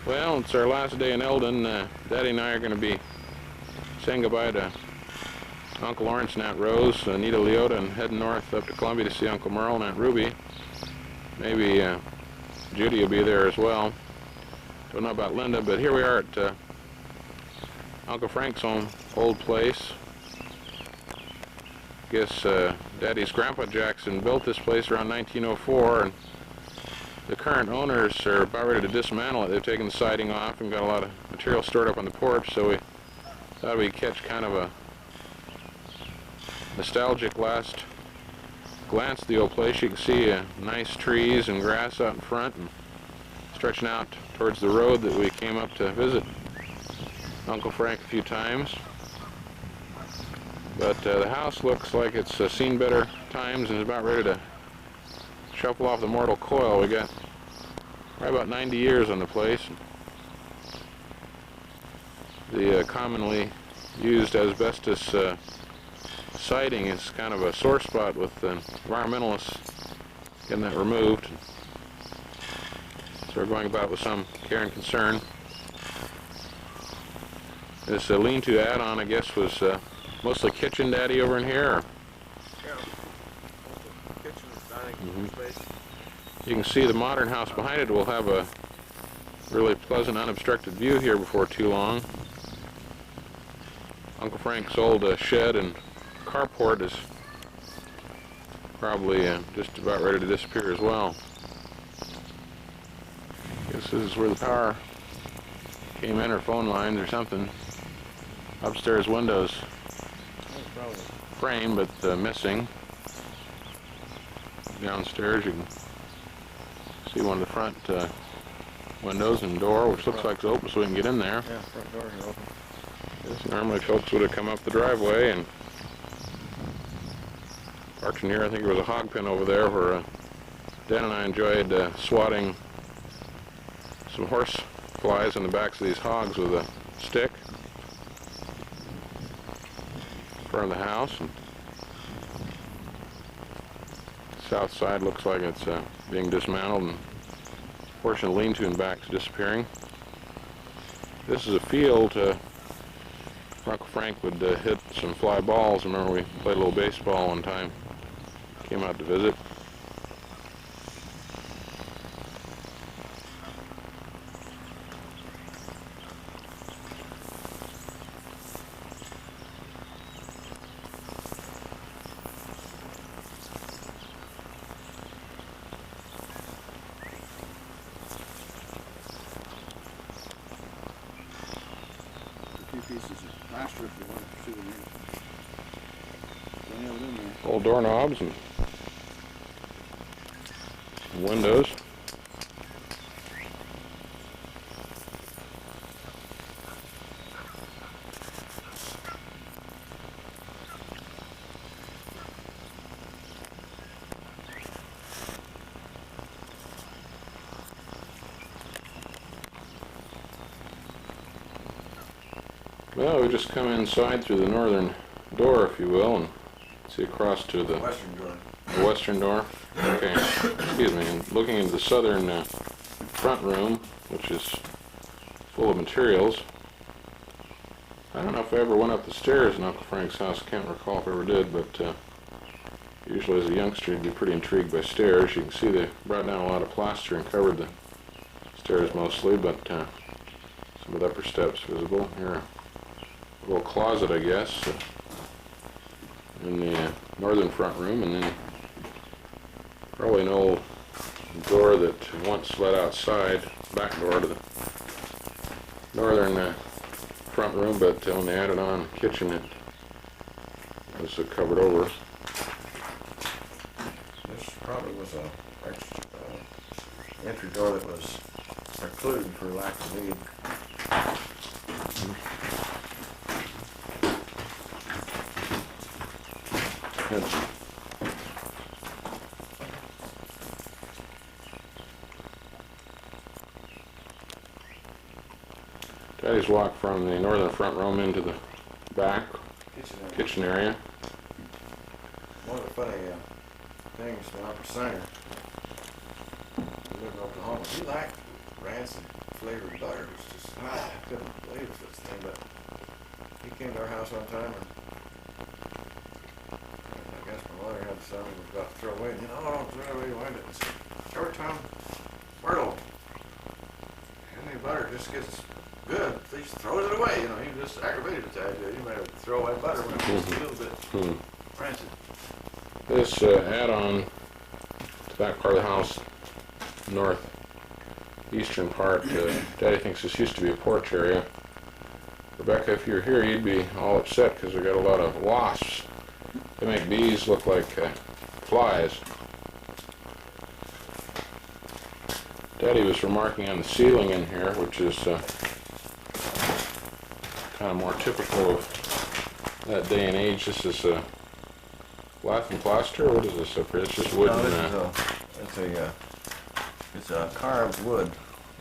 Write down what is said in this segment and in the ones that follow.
Well, it's our last day in Eldon. Daddy and I are going to be saying goodbye to Uncle Lawrence and Aunt Rose, Nita Leota, and heading north up to Columbia to see Uncle Merle and Aunt Ruby. Maybe Judy will be there as well. Don't know about Linda, but here we are at Uncle Frank's old place. I guess Daddy's Grandpa Jackson built this place around 1904, and the current owners are about ready to dismantle it. They've taken the siding off and got a lot of material stored up on the porch, so we thought we'd catch kind of a nostalgic last glance at the old place. You can see nice trees and grass out in front and stretching out towards the road that we came up to visit Uncle Frank a few times. But the house looks like it's seen better times and is about ready to shuffle off the mortal coil. We got right about 90 years on the place. The commonly used asbestos siding is kind of a sore spot with environmentalists getting that removed. So we're going about with some care and concern. This lean-to add-on, I guess, was mostly kitchen, Daddy, over in here? Or? Yeah, kitchen, dining space. You can see the modern house behind it will have a really pleasant, unobstructed view here before too long. Uncle Frank's old shed and carport is probably just about ready to disappear as well. Guess this is where the power came in, or phone lines or something. Upstairs windows frame, but missing. Downstairs you can see one of the front windows and door, which looks like it's open, so we can get in there. Yeah, front doors are open. Yes, normally folks would have come up the driveway and parked in here. I think there was a hog pen over there where Dan and I enjoyed swatting some horse flies on the backs of these hogs with a stick in front of the house. And south side looks like it's being dismantled, and a portion of the lean-to and back is disappearing. This is a field where Uncle Frank would hit some fly balls. I remember we played a little baseball one time. Came out to visit. Pieces of plaster if you want to shoot them in. Don't have it in there. Old doorknobs and windows. Well, we just come inside through the northern door, if you will, and see across to the Western door. The western door. Okay, excuse me. And looking into the southern front room, which is full of materials. I don't know if I ever went up the stairs in Uncle Frank's house. Can't recall if I ever did, but usually as a youngster you'd be pretty intrigued by stairs. You can see they brought down a lot of plaster and covered the stairs mostly, but some of the upper steps visible here. A little closet, I guess, in the northern front room, and then probably an old door that once led outside, back door to the northern front room, but when they added on kitchen, it was covered over. This probably was a entry door that was precluded for lack of need. Daddy's walk from the northern front room into the back kitchen area. One of the funny things when I was singer, we lived in Oklahoma, he liked rancid flavored butter. It's just, I couldn't believe this thing, but he came to our house one time and I guess my mother had some and was about to throw away. You know, don't throw away, wind it. And said, every time, Bartle, any butter just gets good, please throw it away. You know, he just aggravated it that idea. You might have throw away butter when it was a little bit rancid. This add-on to that part of the house, northeastern part, Daddy thinks this used to be a porch area. Rebecca, if you're here, you'd be all upset because we got a lot of wasps. They make bees look like flies. Daddy was remarking on the ceiling in here, which is kind of more typical of that day and age. This is lath and plaster. What is this up here? It's just wood. No, it's a carved wood.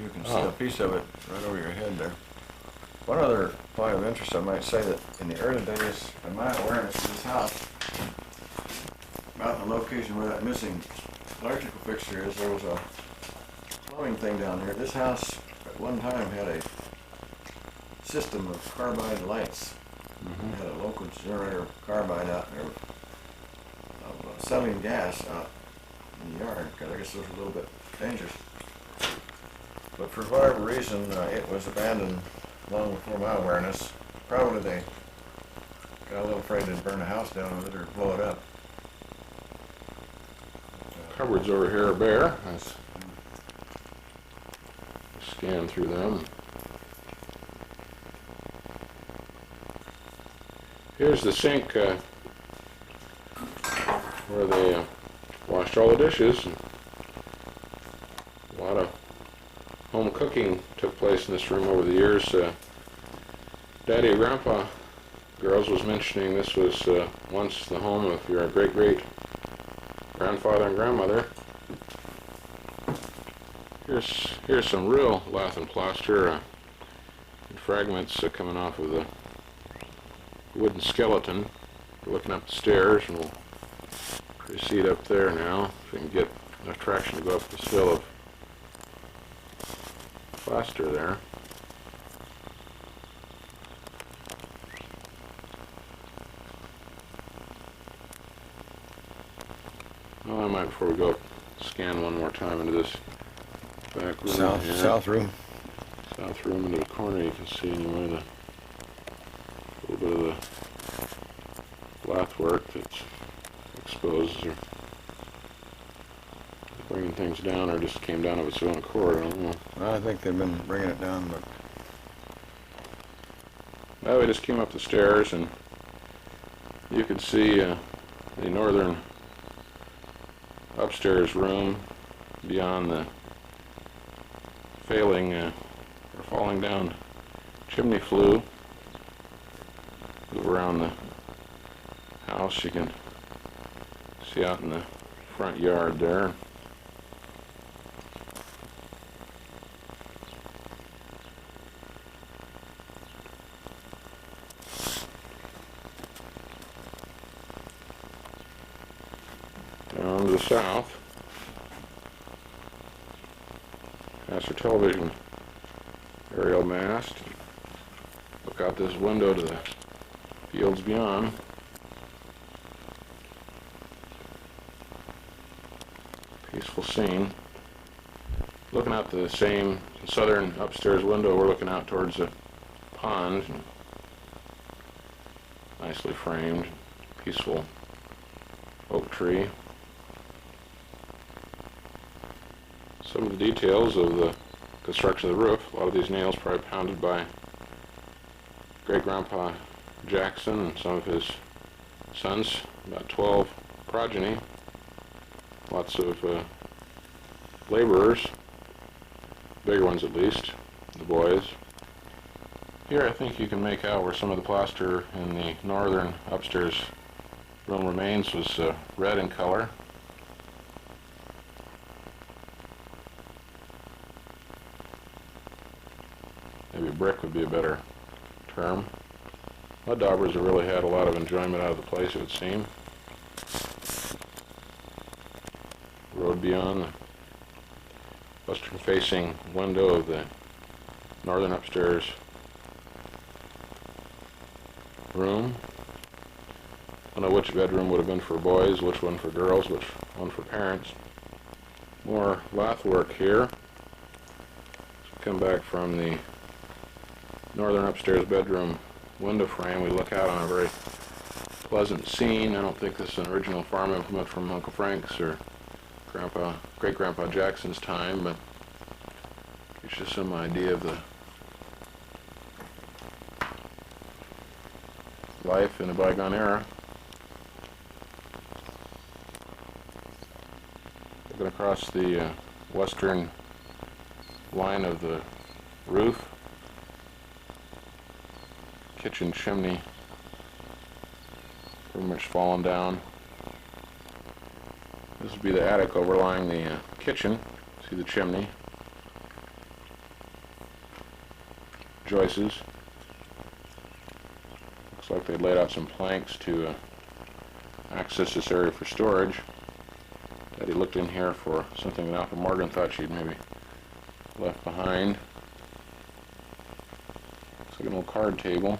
You can see a piece of it right over your head there. One other point of interest, I might say that in the early days, in my awareness of this house, about the location where that missing electrical fixture is, there was a plumbing thing down there. This house at one time had a system of carbide lights. It had a local generator carbide out there of selling gas out in the yard, because I guess it was a little bit dangerous. But for whatever reason, it was abandoned long before my awareness. Probably they got a little afraid they'd burn the house down with it or blow it up. Cupboards over here are bare. Let's scan through them. Here's the sink where they washed all the dishes. A lot of home cooking took place in this room over the years. Daddy and Grandpa Girls was mentioning this was once the home of your great-great grandfather and grandmother. Here's some real lath and plaster and fragments coming off of the wooden skeleton. We're looking up the stairs, and we'll proceed up there now. If we can get enough traction to go up this hill of plaster there. Well, I might, before we go, scan one more time into this back room. South room. South room into the corner. You can see anyway the little bit of the lath work that's exposed, or bringing things down, or just came down of its own accord. I don't know. I think they've been bringing it down, but well, we just came up the stairs, and you could see the northern upstairs room beyond the failing or falling down chimney flue. Move around the house, you can see out in the front yard there. Down to the south, that's your television aerial mast. Look out this window to the fields beyond. Peaceful scene. Looking out the same southern upstairs window, we're looking out towards the pond. Nicely framed, peaceful oak tree. Some of the details of the construction of the roof. A lot of these nails probably pounded by great-grandpa Jackson and some of his sons, about 12 progeny. Lots of laborers, bigger ones at least, the boys. Here I think you can make out where some of the plaster in the northern upstairs room remains was red in color. Maybe brick would be a better term. Mud daubers have really had a lot of enjoyment out of the place, it would seem. Road beyond, the western facing window of the northern upstairs room. I don't know which bedroom would have been for boys, which one for girls, which one for parents. More lath work here. Come back from the northern upstairs bedroom window frame. We look out on a very pleasant scene. I don't think this is an original farm implement from Uncle Frank's or great-grandpa Jackson's time, but it's just some idea of the life in a bygone era. Looking across the western line of the roof, kitchen chimney pretty much fallen down. This would be the attic overlying the kitchen. See the chimney, joists. Looks like they laid out some planks to access this area for storage. Daddy looked in here for something that Alpha Morgan thought she'd maybe left behind. Looks like an old card table.